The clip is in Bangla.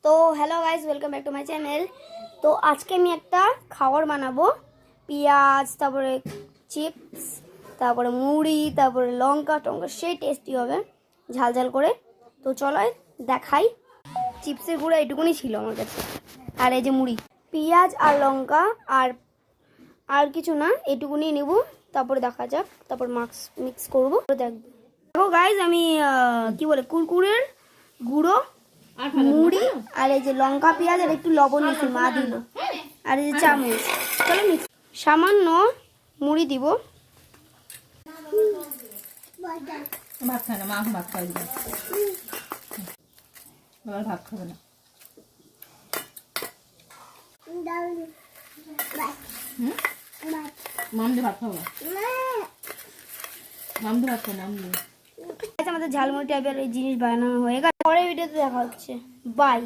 তো hello guys, welcome back to my channel. তো আজকে আমি একটা খাবার বানাবো। পেঁয়াজ, তারপরে চিপস, তারপরে মুড়ি, তারপরে লঙ্কা টঙ্কা, সেই টেস্টি হবে ঝাল ঝাল করে। তো চলো দেখাই। চিপসের গুঁড়ো এইটুকুনি ছিল আমার কাছে, আর এই যে মুড়ি, পেঁয়াজ আর লঙ্কা আর কিছু না, এইটুকুনি নেব। তারপরে দেখা যাক, তারপর মিক্স করবো। দেখো গাইস, আমি কি বলে কুরকুরের গুঁড়ো, মুড়ি আর এই যে লঙ্কা পেঁয়াজ আর একটু লবণ নিয়েছি, মা দিল। আর এই যে চামচ, চলো মিক্স। সামান্য মুড়ি দিব। ভাত খায় না, মা এখন ভাত খাই দিবে, ভাত খাবে না। মামদি ভাত খাবো, মামদি ভাত খাবো, মামদি। আমাদের ঝালমুড়ি টাইপের এই জিনিস বানানো হয়ে গেছে। পরের ভিডিওতে দেখা হচ্ছে, বাই।